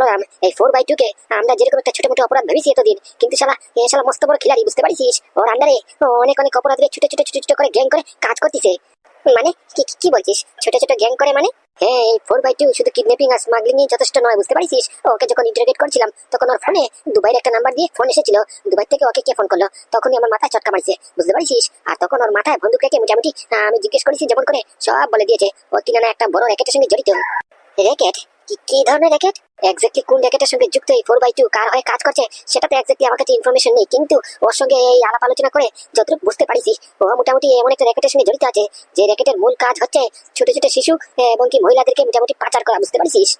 বলরাম, এই 4/2 কে আমরা যেরকম একটা ছোট মোটো অপরাধ ভেবেছি এতদিন, কিন্তু শালা মস্ত বড় খিলাড়ি, বুঝতে পারিস? ওর আন্ডারে অনেক অনেক অপরাধীরা ছোট ছোট ছোট ছোট করে গ্যাং করে কাজ করতেছে। মানে কি কি বলছিস? ছোট ছোট গ্যাং করে মানে? হ্যাঁ, এই 4/2 শুধু কিডন্যাপিং আর স্মাগলিং এ যথেষ্ট নয়, বুঝতে পারিস? ওকে যখন ইন্টারোগেট করছিলাম তখন ওর ফোনে দুবাইয়ের একটা নাম্বার দিয়ে ফোন এসেছিল। দুবাই থেকে ওকে কে ফোন করলো তখনই আমার মাথায় চটকা মারছে, বুঝতে পারিস? আর তখন ওর মাথায় বন্দুক রেখে মোটামুটি আমি জিজ্ঞেস করেছি যেমন করে সব বলে দিয়েছে ও কিনা না একটা বড় র্যাকেটের সঙ্গে জড়িত। র্যাকেট? কি ধরনের র্যাকেট? এক্স্যাক্টলি কোন র্যাকেটের সঙ্গে যুক্ত এই 4/2, কার হয়ে কাজ করছে সেটা তো এক্স্যাক্টলি আমার কাছে ইনফরমেশন নেই, কিন্তু ওর সঙ্গে এই আলাপ আলোচনা করে যতটুকু বুঝতে পারিস ও মোটামুটি এমন একটা র্যাকেটের সঙ্গে জড়িত আছে যে র্যাকেটের মূল কাজ হচ্ছে ছোট ছোট শিশু এবং কি মহিলাদেরকে মোটামুটি পাচার করা, বুঝতে পারিস?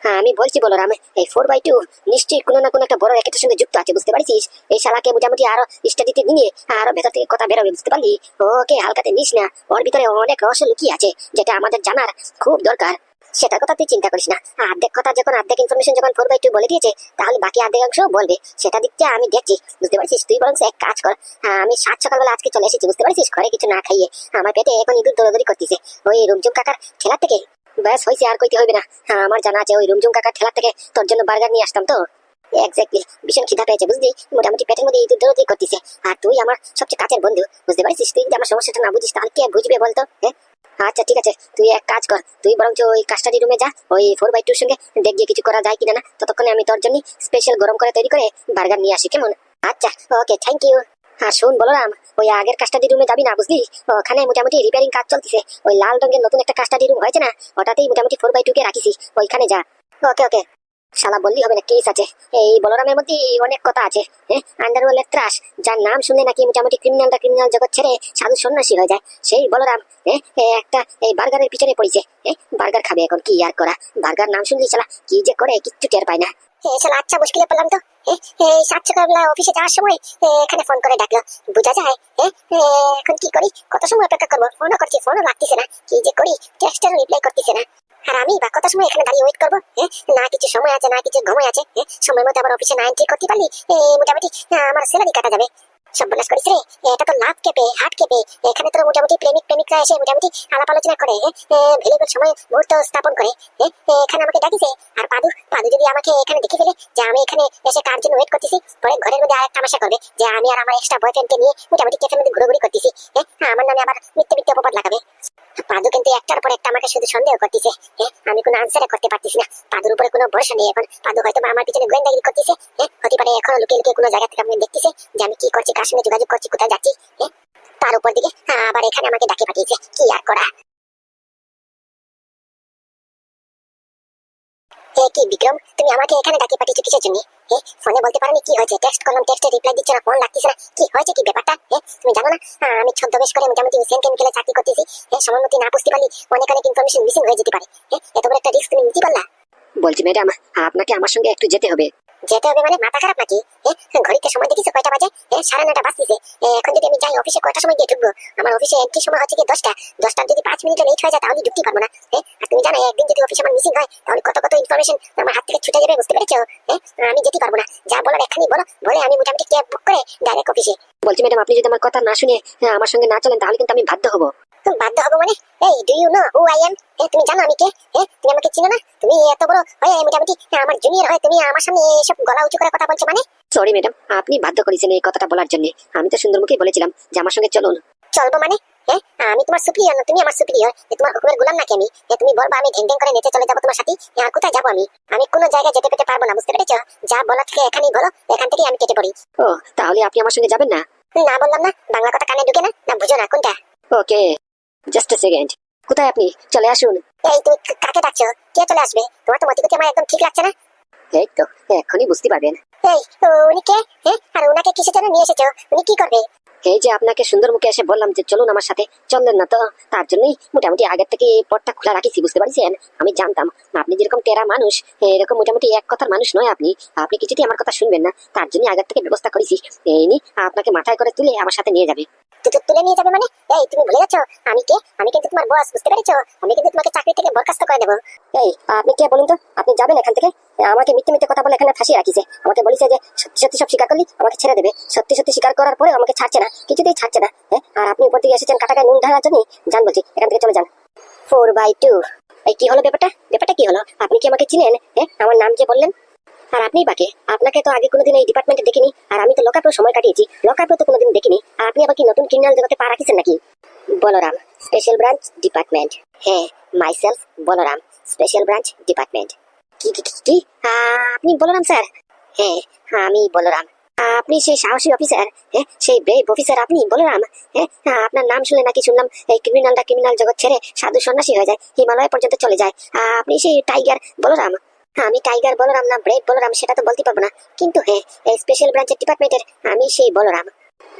হ্যাঁ, আমি বলছি বলরাম, এই 4/2 নিশ্চয়ই কোনো না কোনো একটা বড় র্যাকেটের সঙ্গে যুক্ত আছে, বুঝতে পারিস? এই শালাকে মোটামুটি আরো স্টাডিতে নিয়ে আরো ভেতর থেকে কথা বেরোবে, বুঝতে পারলি? ওকে হালকাতে নিস না, ওর ভিতরে অনেক রহস্য লুকিয়ে আছে যেটা আমাদের জানার খুব দরকার। সেটার কথা তুই চিন্তা করিস না, অর্ধেক কথা যখন অর্ধেক ইনফরমেশন যখন 4/2 বলে দিয়েছে তাহলে বাকি অর্ধেক অংশ বলবে, সেটা দিকটা আমি দেখছি, বুঝতে পারছিস? তুই বরং এক কাজ কর, আমি 7 সকালবেলা আজকে চলে এসেছি, বুঝতে পারছিস? ঘরে কিছু না খাইয়ে আমার পেটে এখন ইঁদুর দৌড়াদৌড়ি করতেছে ওই রুমঝুম কাকার ঠেলার থেকে। ব্যাস হয়েছে, আর কইতে হবে না। আমার জানা আছে ওই রুমঝুম কাকার ঠেলার থেকে তোর জন্য বার্গার নিয়ে আসতাম তো। এক্স্যাক্টলি, ভীষণ খিদা পেয়েছে বুঝলি, মোটামুটি পেটের মধ্যে ইঁদুর দৌড়াদৌড়ি করতেছে। আর তুই আমার সবচেয়ে কাছের বন্ধু, বুঝতে পারছিস? তুই যদি আমার সমস্যাটা না বুঝিস তাহলে কে বুঝবে বলতো? হ্যাঁ, আচ্ছা ঠিক আছে, তুই এক কাজ কর, তুই বরঞ্চ ওই কাস্টাডি রুমে যা, ওই 4/2 সঙ্গে দেখ গিয়ে কিছু করা যায় কিনা। না ততক্ষণে আমি তোর জন্য স্পেশাল গরম করে তৈরি করে বার্গার নিয়ে আসি, কেমন? আচ্ছা, ওকে, থ্যাংক ইউ। আর শোন বলরাম, ওই আগের কাস্টাডি রুমে যাবি না, বুঝলি? ওখানে মোটামুটি রিপেয়ারিং কাজ চলতেছে, ওই লাল রঙের নতুন একটা কাস্টাডি রুম হয়েছে না, ওটাতেই মোটামুটি 4/2 কে রাখিছি, ওইখানে যা। ওকে ওকে। শালা বললি হবে না, কেস আছে এই বলরামের মধ্যে, অনেক কথা আছে। হ্যাঁ, আন্ডারওয়ার্ল্ডের ত্রাস, যার নাম শুনে নাকি মোটামুটি ক্রিমিনাল জগৎ ছেড়ে সাধু সন্ন্যাসী হয়ে যায়, সেই বলরাম একটা এই বার্গারের পিছনে পড়েছে। বার্গার খাবে এখন, কি আর করা, বার্গার নাম শুনলি শালা কি যে করে কিচ্ছু টের পায় না। শালা আচ্ছা, মুশকিলে পড়লাম তো। এই 7 সকালবেলা অফিসে যাওয়ার সময় এখানে ফোন করে ডাকলো, বোঝা যায়। এখন কি করি, কত সময় অপেক্ষা করবো? ফোনও করছি, ফোনও লাগতেছে না, কি যে করি, টেক্সটেরও রিপ্লাই করতেছে না। আর আমি বা কত সময় এখানে দাঁড়িয়ে ওয়েট করবো? না কিছু সময় আছে, না কিছু ঘুমাই আছে। সময় মতো আবার অফিসে না এন্ট্রি করতে পারলি মোটামুটি আমার স্যালারি কাটা যাবে। সব বলাস করিস রে, এটা তো লাভ কেঁপে হাট কেঁপে। এখানে তো মোটামুটি প্রেমিকরা এসে মোটামুটি আলাপ আলোচনা করে, ভ্যালুয়েবল সময় মুহূর্ত স্থাপন করে। এখানে আমাকে ডাকিছে। আর পাদু পাদু যদি আমাকে এখানে দেখে ফেলে যে আমি এখানে এসে কার জন্য ওয়েট করতেছি, পরে ঘরের মধ্যে আরেক তামাশা করবে যে আমি আর আমার এক্সট্রা বয়ফ্রেন্ডকে নিয়ে মোটামুটি ক্যাফের মধ্যে ঘুরোঘুরি করতেছি। আমার নামে আবার মিথ্যে অপবাদ লাগাবে। পাদু কিন্তু একটার পর একটা আমাকে শুধু সন্দেহ করতেছে। আমি কোনো আনসার করতে পারতেছি না, পাদুর উপরে কোনো ভরসা নেই এখন। পাদু হয়তো আমার পিছনে গোয়েন্দাগিরি করতেছে। হতে পারে এখন লুকিয়ে লুকিয়ে কোনো জায়গা থেকে আমাকে দেখতেছে যে আমি কি করছি, কার সঙ্গে যোগাযোগ করছি, কোথায় যাচ্ছি। তার উপর দিকে আবার এখানে আমাকে ডাকে পাঠিয়েছে, কি আর করা। কি বিক্রম, তুমি আমাকে এখানে ডাকে পাঠিয়েছো কিসের জন্য? ফোনে বলতে পারোনি কি হয়েছে? টেক্সট করলাম, টেক্সটে রিপ্লাই দিচ্ছে না, ফোন লাগতেছে না, কি হয়েছে, কি ব্যাপারটা? তুমি জানো না আমি ছদ্মবেশ করে মোটামুটি সেন কেমিক্যালে চাকরি করতেছি। সময় মতো না বুঝতে পারলি অনেক ইনফরমেশন মিসিং হয়ে যেতে পারে। এত বড় একটা রিস্ক তুমি নিতে পারলা? বলছি ম্যাডাম, আপনাকে আমার সঙ্গে একটু যেতে হবে। যেতে হবে মানে মাথা খারাপ নাকি? ঘড়িতে সময় দেখিছো কয়টা বাজে? 9:30 বাজতেছে। এখন যদি আমি যাই অফিসে কয়টা সময় গিয়ে ঢুকবো? আমার অফিসে এন্ট্রি সময় হচ্ছে কি 10টা। 10টার যদি 5 মিনিট লেট হয়ে যায় তাহলে ঢুকতে পারবো না। আর তুমি জানো একদিন যদি অফিসে আমার মিসিং হয় তাহলে কত ইনফরমেশন আমার হাত থেকে ছুটে যাবে, বুঝতে পেরেছো? আমি যেতে পারবো না, যা বলার এখানেই বলো, বলে আমি মোটামুটি ক্যাব বুক করে ডাইরেক্ট অফিসে। বলছি ম্যাডাম, আপনি যদি আমার কথা না শুনে আমার সঙ্গে না চলেন তাহলে কিন্তু আমি বাধ্য হবো। বাধ্য হবো মানে? এই do you know who I am? তুমি জানো আমি কে? তুমি আমাকে চিনো না? তুমি এত বড় হয়ে মোটামুটি আমার জুনিয়র হয়ে তুমি আমার সামনে এসব গলা উঁচু করে কথা বলছো মানে? সরি ম্যাডাম, আপনি বাধ্য করেছেন এই কথাটা বলার জন্য। আমি তো সুন্দরমুখী বলেছিলাম যে আমার সঙ্গে চলুন। চলবো মানে? আমি তোমার সুপিরিয়র না তুমি আমার সুপিরিয়র? তোমার হুকুমের গোলাম নাকি আমি? তুমি বলবা আমি ঢেং ঢেং করে নেচে চলে যাবো তোমার সাথে? আর কোথায় যাবো আমি? আমি কোনো জায়গায় যেতে পেতে পারবো না, বুঝতে পেরেছো? যা বলা থেকে এখানেই বলো, এখান থেকে আমি কেটে পড়ি। ও, তাহলে আপনি আমার সঙ্গে যাবেন না? না বললাম না, বাংলা কথা কানে ঢুকে না, না বুঝো না কোনটা? ওকে, জাস্ট আ সেকেন্ড। কোথায় আপনি? চলে আসুন। এই তুমি কাকে ডাকছো? কে চলে আসবে? তোমার তো মতিগতি আমার একদম ঠিক লাগছে না। এই তো এখনই বুঝতে পারবেন। এই উনি কে? আর উনাকে কিসের জন্য নিয়ে এসেছো? উনি কি করবে? এই যে আপনাকে সুন্দর মুখে এসে বললাম যে চলুন আমার সাথে, চললেন না তো, তার জন্যই মোটামুটি আগের থেকে পথটা খোলা রাখিছি, বুঝতে পারছেন? আমি জানতাম আপনি যেরকম টেরা মানুষ, এরকম মোটামুটি এক কথার মানুষ নয় আপনি। আপনি কিছুতেই আমার কথা শুনবেন না, তার জন্য আগের থেকে ব্যবস্থা করেছি। এই নি আপনাকে মাথায় করে তুলে আমার সাথে নিয়ে যাবে। তুলে নিয়ে যাবে মানে? এই তুমি ভুলে যাচ্ছ আমি কে? আমি কিন্তু তোমার বস, বুঝতে পেরেছো? আমি কিন্তু তোমাকে চাকরি থেকে বরখাস্ত করে দেবো। এই আপনি কে বলুন তো? আপনি যাবেন এখান থেকে? আমাকে মিথ্যে কথা বলে এখানে ফাঁসিয়ে রাখিছে। আমাকে বলেছে যে সত্যি সব স্বীকার করলি আমাকে ছেড়ে দেবে। সত্যি স্বীকার করার পরে আমাকে ছাড়ছে না, কিছুতেই ছাড়ছে না। আর আপনি উপর দিকে এসেছেন কাটাকায় নুন ঢালার জন্য। জান বলছি, এখান থেকে চলে যান। 4/2। এই কি হলো ব্যাপারটা কি হলো? আপনি কি আমাকে চিনেন? আমার নাম যে বললেন? আর আপনি বাকে, আপনাকে তো আগে কোনোদিন এই ডিপার্টমেন্টে দেখিনি, আর আমি তো লকআপেও সময় কাটিয়েছি, লকআপেও তো কোনোদিন দেখিনি। আর আপনি আবার কি নতুন ক্রিমিনাল জগতে পা রাখিছেন নাকি? Balram, special branch department. হ্যাঁ, myself Balram, special branch department. কি কি কি- কি আপনি বলরাম স্যার? হ্যাঁ, আমি বলরাম। আপনি সেই সাহসী অফিসার, হ্যাঁ সেই ব্রেভ অফিসার আপনি বলরাম। হ্যাঁ, আপনার নাম শুনে নাকি শুনলাম এই ক্রিমিনাল জগৎ ছেড়ে সাধু সন্ন্যাসী হয়ে যায়, হিমালয় পর্যন্ত চলে যায়। আপনি সেই টাইগার বলরাম। আমি টাইগার বলরাম না ব্রেভ বলরাম সেটা তো বলতে পারবো না, কিন্তু হ্যাঁ এই স্পেশাল ব্রাঞ্চের ডিপার্টমেন্টের আমি সেই বলরাম।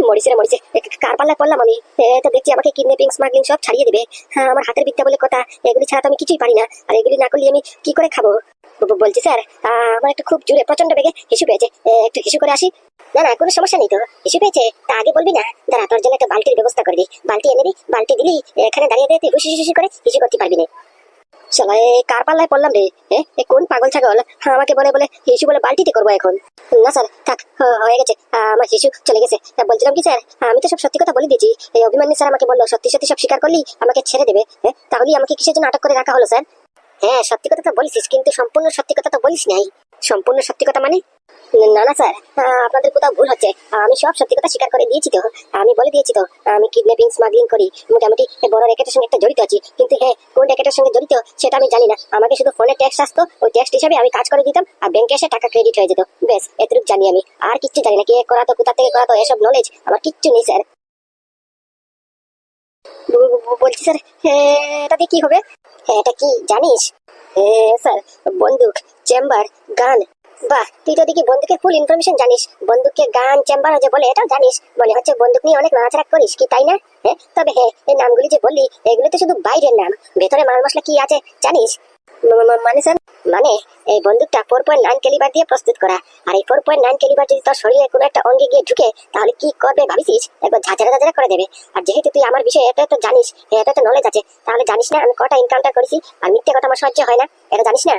মরিছে রে মরিছে, কার পাল্লায় পড়লাম আমি? তো দেখছি আমাকে কিডন্যাপিং স্মাগলিং সব ছাড়িয়ে দেবে। হ্যাঁ, আমার হাতের বিদ্যা বলে কথা, এগুলি ছাড়া তো আমি কিছুই পারি না, আর এগুলি না করলে আমি কি করে খাবো? বলছি স্যার, আমার একটু খুব জোরে প্রচন্ড বেগে হিসু পেয়েছে, একটু হিসু করে আসি। না না, কোনো সমস্যা নেই তো, হিসু পেয়েছে তা আগে বলবি না? দাঁড়া, তোর জন্য একটা বালতির ব্যবস্থা করে দিই, বালতি এনে দিই, বালতি দিলি এখানে দাঁড়িয়ে দাঁড়িয়ে তুই হুসি হুসি করে হিসু করতে পারবি না। শালা কার পাল্লায় পড়লাম রে? কোন পাগল ছাগল আমাকে বলে বলে হিসু বলে বালতিতে করবো এখন? না স্যার থাক, হয়ে গেছে, আমার হিসু চলে গেছে। বলছিলাম কি স্যার, আমি তো সব সত্যি কথা বলে দিয়েছি। এই অভিমানী স্যার আমাকে বললো সত্যি সত্যি সব স্বীকার করলি আমাকে ছেড়ে দেবে। তাহলে আমাকে কিসের জন্য আটক করে রাখা হলো স্যার? হ্যাঁ, সত্যি কথা তো বলিস, কিন্তু সম্পূর্ণ সত্যি কথা তো বলিস নাই। সম্পূর্ণ সত্যি কথা মানে? না না স্যার, আপনাদের কোথাও ভুল হচ্ছে। আমি সব সত্যি কথা স্বীকার করে দিয়েছি তো, আমি বলে দিয়েছি তো আমি কিডন্যাপিং স্মাগলিং করি, মোটামুটি বড় র্যাকেটের সঙ্গে একটা জড়িত আছি। কিন্তু হ্যাঁ, কোন র্যাকেটের সঙ্গে জড়িত সেটা আমি জানি না। আমাকে শুধু ফোনে ট্যাক্স আসতো, ওই ট্যাক্স হিসাবে আমি কাজ করে দিতাম, আর ব্যাংকে এসে টাকা ক্রেডিট হয়ে যেত। বেশ এতটুকু জানি আমি, আর কিচ্ছু জানি না। কে করাতো, কোথা থেকে করাতো, এসব নলেজ আমার কিচ্ছু নেই স্যার। বলছি স্যার, এটা দিয়ে কি হবে? এটা কি জানিস? স্যার, বন্দুক, চেম্বার, গান। বাহ, তুই তো দেখি বন্দুকের ফুল ইনফরমেশন জানিস। বন্দুককে গান, চেম্বার যে বলে এটাও জানিস। মনে হচ্ছে বন্দুক নিয়ে অনেক নাড়াচাড়া করিস কি, তাই না? তবে হ্যাঁ, এই নামগুলি যে বললি এগুলো তো শুধু বাইরের নাম, ভেতরে মাল মশলা কি আছে জানিস? মানে স্যার, মানে এই বন্দুকটা 4.9 ক্যালিবার দিয়ে প্রস্তুত করা। আর এই 4.9 ক্যালিবার যদি তোর শরীরে কোনো একটা অঙ্গে গিয়ে ঢুকে তাহলে কি করবে ভাবিস? একবার ঝাঁঝরা ঝাঁঝরা করে দেবে। আর যেহেতু তুই আমার বিষয়ে এত এত জানিস, এত এত নলেজ আছে, তাহলে জানিস না আমি কটা এনকাউন্টার করেছি? আর মিথ্যে কথা আমার সহ্য হয় না, এটা জানিস না?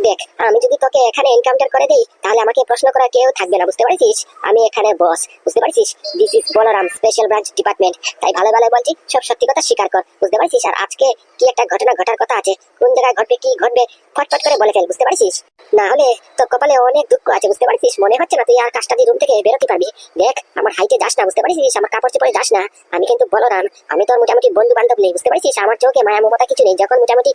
দেখ, আমি যদি তোকে এখানে এনকাউন্টার করে দিই তাহলে আমাকে প্রশ্ন করার কেউ থাকবে না, বুঝতে পারছিস? আমি এখানে বস, বুঝতে পারছিস? This is Balram, special branch department. তাই ভালো ভালো বলছি, সব সত্যি কথা স্বীকার কর, বুঝতে পারছিস? আর আজকে কি একটা ঘটনা ঘটার কথা আছে, কোন জায়গায় ঘটবে কি ঘটবে ফটফট করে বলে ফেল, বুঝতে পারছিস? না হলে তোর কপালে অনেক দুঃখ আছে, বুঝতে পারছিস? মনে হচ্ছে না তুই আর কাজটা দিয়ে রুম থেকে বেরোতে পারবি। দেখ, আমার হাইটে যাস না, বুঝতে পারছিস? আমার কাপড় চোপড়ে যাস না। আমি কিন্তু বলরাম, আমি তোর মোটামুটি বন্ধু বান্ধব নেই, বুঝতে পারছিস? আমার চোখে মায়া মমতা কিছু নেই। যখন মোটামুটি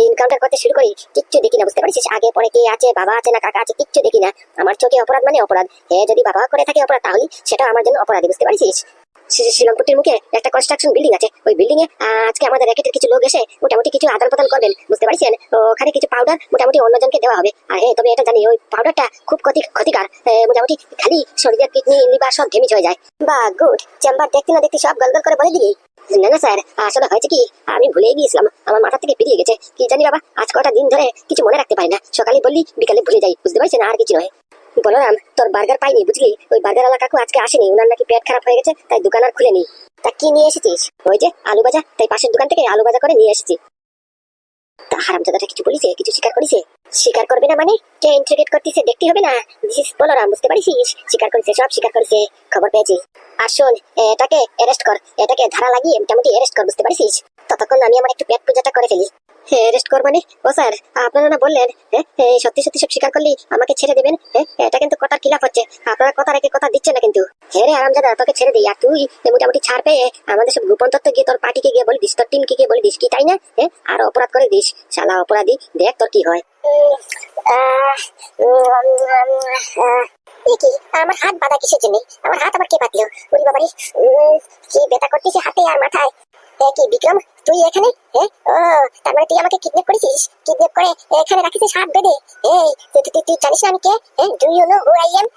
এনকাউন্টার করতে শুরু করি কিচ্ছু দেখি না, বুঝতে পারছিস? আগে পরে কে আছে, বাবা আছে না কাকা আছে, কিচ্ছু দেখি না। আমার চোখে অপরাধ মানে অপরাধ। যদি বাবা করে থাকে অপরাধ, তাহলে সেটা আমার জন্য অপরাধী, বুঝতে পারছিস? শিলংপুটির মুখে একটা কনস্ট্রাকশন বিল্ডিং আছে, ওই বিল্ডিং এ আজকে আমাদের র্যাকেটের কিছু লোক এসে মোটামুটি কিছু আদান প্রদান করবেন, বুঝতে পারছেন? ওখানে কিছু পাউডার মোটামুটি অন্যজনকে দেওয়া হবে। আর হ্যাঁ, তবে এটা জানি ওই পাউডারটা খুব ক্ষতিকার, মোটামুটি খালি শরীরের কিডনি লিভার সব ড্যামেজ হয়ে যায়। বা গুড, চেম্বার দেখতে না দেখতে সব গলগল করে বলে দিলি। না না স্যার, আসলে হয়েছে কি, আমি ভুলে গিয়েছিলাম, আমার মাথা থেকে বেরিয়ে গেছে। কি জানি বাবা, আজ কটা দিন ধরে কিছু মনে রাখতে পারি না। সকালে বললি বিকালে ভুলে যাই, বুঝতে পারছেন? আর কিছু নয়। বলরাম, তোর বার্গার পাইনি, বুঝলি? ওই বার্গার কাকু আজকে আসেনি, ওনার নাকি পেট খারাপ হয়ে গেছে, তাই দোকান আর খুলেনি। তা কি নিয়ে এসেছিস? ওই যে আলু ভাজা, তাই পাশের দোকান থেকে আলু ভাজা করে নিয়ে এসেছি। তা হারামজাদাটা কিছু বলিছে, কিছু স্বীকার করিছে? স্বীকার করবে না মানে? কে ইন্টারোগেট করতেছে দেখতে হবে না? দিস বলরাম, বুঝতে পারিস? স্বীকার করেছে, সব স্বীকার করেছে, খবর পেয়েছি। আর শোন, এটাকে অ্যারেস্ট কর, এটাকে ধারা লাগিয়ে মোটামুটি অ্যারেস্ট কর, বুঝতে পারিস? ততক্ষণ আমি আমার একটু পেট পূজাটা করে ফেলি। অ্যারেস্ট কর মানে? ও স্যার, আপনারা না বললেন সত্যি সত্যি সব স্বীকার করলি আমাকে ছেড়ে দেবেন? এটা কিন্তু কথার খিলাফ হচ্ছে, আপনারা কথা রেখে কথা দিচ্ছেন না কিন্তু। হ্যাঁ রে আরামজাদা, তোকে ছেড়ে দিই, আর তুই মোটামুটি ছাড় পেয়ে আমাদের সব গোপন তত্ত্ব গিয়ে তোর পার্টিকে গিয়ে বলে দিস, তোর টিমকে গিয়ে বলে দিস, কি তাই না? আর অপরাধ করে দিস, শালা অপরাধী, দেখ তোর কি হয়। কি আমার হাত বাঁধা কিসের জন্য? আমার হাত আবার কে বাঁধলো? ওরে বাবারে, কি ব্যথা করতেছে হাতে আর মাথায়। কি বিক্রম, তুই এখানে? ও, তার মানে তুই আমাকে কিডন্যাপ করেছিস? কিডন্যাপ করে এখানে রাখিস হাত বেঁধে? এই তুই জানিস না আমি কে? Do you know who I am?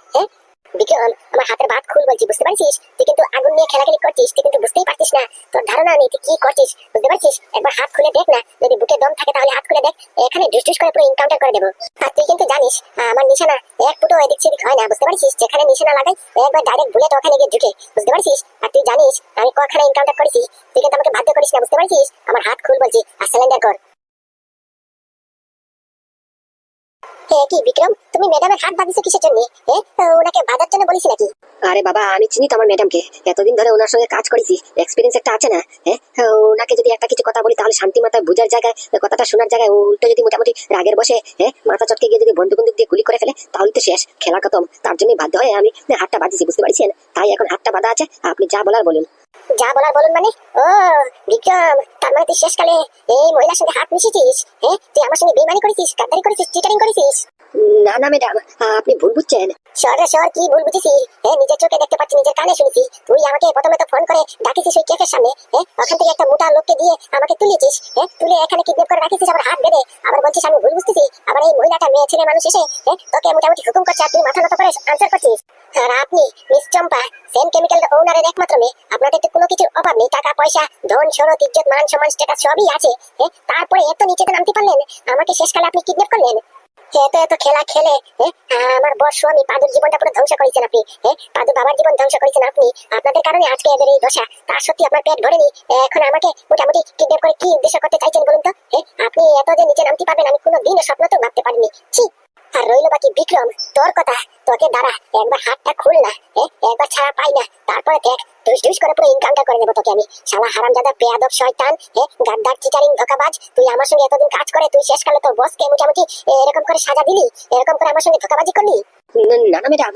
Vikram, আমার হাতের বাত খুল বলছি, বুঝতে পারছিস? তুই কিন্তু আগুন নিয়ে খেলাখেলি করছিস, তুই কিন্তু বুঝতেই পারছিস না, তোর ধারণা নেই তুই কি করছিস, বুঝতে পারছিস? একবার হাত খুলে দেখ না, যদি বুকে দম থাকে তাহলে হাত খুলে দেখ, এখানে ঢুস করে পুরো এনকাউন্টার করে দেবো। আর তুই কিন্তু জানিস আমার নিশানা এক ফুটো এদিক সেদিক হয় না, বুঝতে পারছিস? যেখানে নিশানা লাগাই একবার ডাইরেক্ট বুলেট ওখানে গিয়ে ঢুকে, বুঝতে পারছিস? আর তুই জানিস আমি কখানে এনকাউন্টার করেছি, তুই কিন্তু আমাকে বাধ্য করিস না, বুঝতে পারছিস? আমার হাত খুল বলছি, আর সারেন্ডার কর। কি বিক্রম, তুমি ম্যাডামের হাত বাঁধিয়েছো কিসের জন্য? ওনাকে বাঁধার জন্য বলিস নাকি? আরে বাবা, আমি চিনি তো আমার ম্যাডামকে, এতদিন ধরে ওনার সঙ্গে কাজ করেছি, এক্সপিরিয়েন্স একটা আছে না। ওনাকে যদি একটা কিছু কথা বলি তাহলে শান্তি মাথায় বুঝার জায়গায়, কথাটা শোনার জায়গায় উল্টো যদি মোটামুটি রাগের বসে মাথা চটকে গিয়ে যদি বন্দুক দিয়ে গুলি করে ফেলে তাহলে তো শেষ, খেলা খতম। তার জন্যই বাধ্য হয়ে আমি হাতটা বাঁধিয়েছি, বুঝতে পারছেন? তাই এখন হাতটা বাঁধা আছে, আপনি যা বলার বলুন। যা বলার বলুন মানে? ও বিক্রম, তার মানে তুই শেষকালে এই মহিলার সঙ্গে হাত মিশিয়েছিস? তুই আমার সঙ্গে বেইমানি করেছিস, গাদ্দারি করেছিস, চিটারিং করেছিস? না না ম্যাডাম, আপনি ভুল বুঝছেন। সর কি ভুল বুঝেছি? নিজের চোখে দেখতে পাচ্ছি, নিজের কানে শুনেছি। তুই আমাকে প্রথমে তো ফোন করে ডাকিছিস ওই কেফের সামনে, ওখান থেকে একটা মোটা লোককে দিয়ে আমাকে তুলেছিস, তুলে এখানে কিডন্যাপ করে রাখিছিস, আবার হাত বেঁধে আবার বলছিস আমি ভুল বুঝতেছি। আবার এই মহিলাটা মেয়ে ছেলে মানুষ এসে তোকে মোটামুটি হুকুম করছে আর তুই মাথা নত করে আনসার করছিস। আর আপনি মিস চম্পা, সেন কেমিক্যাল ওনারের একমাত্র মেয়ে, আপনাদের তো কোনো কিছুর অভাব নেই, টাকা পয়সা ধন শরৎ ইজ্জত মান সম্মান স্ট্যাটাস সবই আছে। তারপরে এত নিচেতে নামতে পারলেন, আমাকে শেষকালে আপনি কিডন্যাপ করলেন। এত খেলা খেলে আমার বড় স্বামী পাদুর জীবনটা পুরো ধ্বংস করেছেন আপনি। পাদু বাবার জীবন ধ্বংস করেছেন আপনি। আপনাদের কারণে আজকে এদের এই দশা। তার সত্যি আপনার পেট ভরেনি, এখন আমাকে মোটামুটি কিডন্যাপ করে কি উদ্দেশ্য করতে চাইছেন বলুন তো? আপনি এত যে নিচে নামতে পারবেন আমি কোনো দিনও স্বপ্নতেও ভাবতে পারিনি। ছি! আর রইল বাকি বিক্রম, তোর কথা, তোকে দাঁড়া একবার হাতটা খুল না, একবার ছাড়া পাই না, তারপরে দেখ ঢুস করে পুরো ইনকামটা করে নেবো তোকে আমি। শালা হারামজাদা বেয়াদব শয়তান, গাদ্দার চিটারিং ধোঁকাবাজ, তুই আমার সঙ্গে এতদিন কাজ করে তুই শেষকালে তোর বসকে মোটামুটি এরকম করে সাজা দিলি, এরকম করে আমার সঙ্গে ধোঁকাবাজি করলি। না না ম্যাডাম,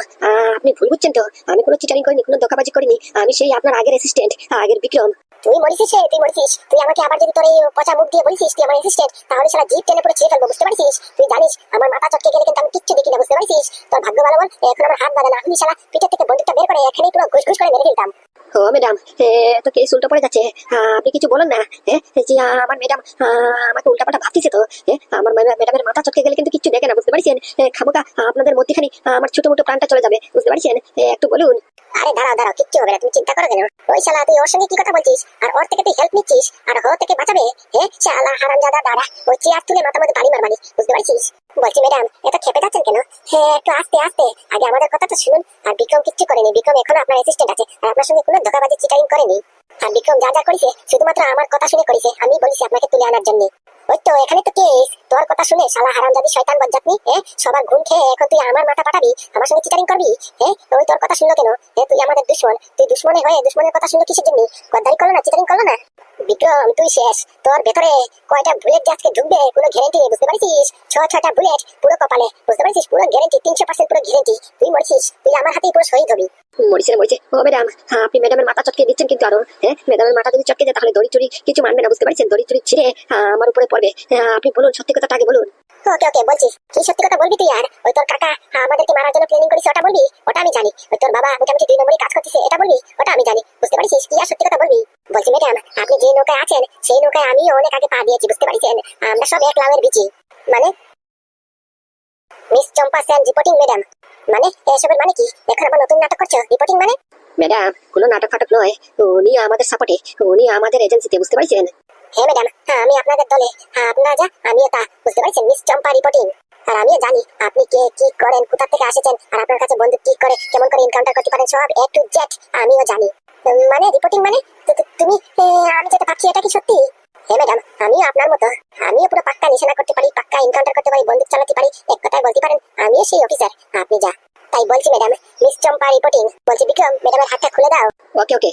আপনি ভুল বুঝছেন তো, আমি কোনো চিটারিং করিনি, কোনো ধোঁকাবাজি করিনি, আমি সেই আপনার আগের অ্যাসিস্ট্যান্ট, আগের বিক্রম। তুই মরিছিস, তুই মরিছিস। তুই আমাকে আবার যদি তোর এই পচা মুখ দিয়ে বলিস তুই আমার অ্যাসিস্ট্যান্ট, তাহলে সারা জিপ টেনে পুরো ছিঁড়ে ফেলবো, বুঝতে পারছিস? তুই জানিস আমার মাথা চটকে গেলে কিন্তু আমি কিচ্ছু দেখি না, বুঝতে পারছিস? তোর ভাগ্য ভালো বল এখন আমার হাত বাঁধা না, আমি শালা পিঠের থেকে বন্দুকটা বের করে এখানেই পুরো ঘুষ করে মেরে ফেলতাম। ও ম্যাডাম, তো কেস উল্টো পড়ে যাচ্ছে, আপনি কিছু বলেন না। যে আমার ম্যাডাম আমাকে উল্টাপাল্টা ভাবতেছে তো, আমার ম্যাডামের মাথা চটকে গেলে কিন্তু কিচ্ছু দেখে না, বুঝতে পারছেন? খামোকা আপনাদের মধ্যেখানে আমার ছোট মোটো প্রাণটা চলে যাবে, বুঝতে পারছেন? একটু বলুন। আরে দাঁড়াও কিচ্ছু হবে না, তুমি চিন্তা করো কেন? ওই শালা তুই ওর সঙ্গে কি কথা বলছিস আর ওর থেকে তুই হেল্প নিচ্ছিস আর ও থেকে বাঁচাবে? শালা হারামজাদা, দাঁড়া ওই চেয়ার তুলে মাথার মধ্যে বাড়ি মারবানি, বুঝতে পারছিস? বলছি ম্যাডাম এত খেপে যাচ্ছেন কেন? একটু আস্তে আস্তে, আগে আমাদের কথা তো শুনুন। আর বিক্রম কিচ্ছু করেনি, বিক্রম এখনো আপনার অ্যাসিস্ট্যান্ট আছে আর আপনার সঙ্গে কোনো ধোঁকাবাজি চিটারিং করেনি। আর বিক্রম যা করেছে শুধুমাত্র আমার কথা শুনে করেছে, আমি বলেছি আপনাকে তুলে আনার জন্য। ওই তো এখানে তো কেস, তোর কথা শুনে শালা হারামজাদি শয়তান বজ্জাতনি, সবার ঘুম খেয়ে এখন তুই আমার মাথা পাঠাবি, আমার সঙ্গে চিটারিং করবি? ওই তোর কথা শুনলো কেন? তুই আমাদের দুশ্মন, তুই দুশ্মনে হয়ে দুশ্মনের কথা শুনলো কিসের জন্য? গদ্দারি করলো না, চিটারিং করলো না? বিক্রম তুই শেষ, তোর ভেতরে কয়টা বুলেট যে আজকে ঢুকবে কোনো গ্যারেন্টি নেই, বুঝতে পারছিস? ছটা বুলেট পুরো কপালে, বুঝতে পারছিস? পুরো গ্যারেন্টি, 300% পুরো গ্যারেন্টি। তুই মরছিস, তুই আমার হাতেই পুরো শহীদ হবি। মরিছে ও ম্যাডাম, আপনি ম্যাডামের মাথা চটকে দিচ্ছেন কিন্তু আরো। ম্যাডামের মাথা যদি চটকে যায় তাহলে দড়ি চুরি কিছু মানবে না, বুঝতে পারছেন? দড়ি চুরি ছিঁড়ে আমার উপরে পড়বে। আপনি বলুন সত্যি কথাটা আগে বলুন। ওকে বলছি, কি সত্যি কথা বলবি তুই? আর ওই তোর কাকা আমাদেরকে মারার জন্য প্ল্যানিং করিস ওটা বলবি? ওটা আমি জানি। ওই তোর বাবা মোটামুটি 2 নম্বরই কাজ করতেছে এটা বলবি? ওটা আমি জানি, বুঝতে পারছিস? কি আর সত্যি কথা বলবি? বলছি ম্যাডাম, আপনি যে নৌকায় আছেন সেই নৌকায় আমিও অনেক আগে পা দিয়েছি, বুঝতে পারছেন? আমরা সব এক লাউয়ের বিচি। মানে মিস চম্পা সেন রিপোর্টিং ম্যাডাম। মানে এসবের মানে কি? এখন আবার নতুন নাটক করছো? রিপোর্টিং মানে? ম্যাডাম কোনো নাটক ফাটক নয়, উনি আমাদের সাপোর্টে, উনি আমাদের এজেন্সিতে, বুঝতে পারছেন? হ্যাঁ ম্যাডাম, আমি আপনাদের দলে, আপনারা যা আমিও তা, বুঝতে পারছেন? মিস চম্পা রিপোর্টিং। আর আমিও জানি আপনি কে কি করেন, কোথা থেকে আসেছেন আর আপনার কাছে বন্দুক কি করে কেমন করে এনকাউন্টার করতে পারেন, সব A to Z আমিও জানি। মানে রিপোর্টিং মানে তুমি আমি যেটা ভাবছি এটা কি সত্যি? হ্যাঁ ম্যাডাম, আমিও আপনার মতো, আমিও পুরো পাক্কা নিশানা করতে পারি, পাক্কা এনকাউন্টার করতে পারি, বন্দুক চালাতে পারি, এক কথায় বলতে পারেন আমিও সেই অফিসার আপনি যা। তাই বলছি ম্যাডাম, মিস চম্পা রিপোর্টিং। বলছি বিক্রম, ম্যাডামের হাতটা খুলে দাও। ওকে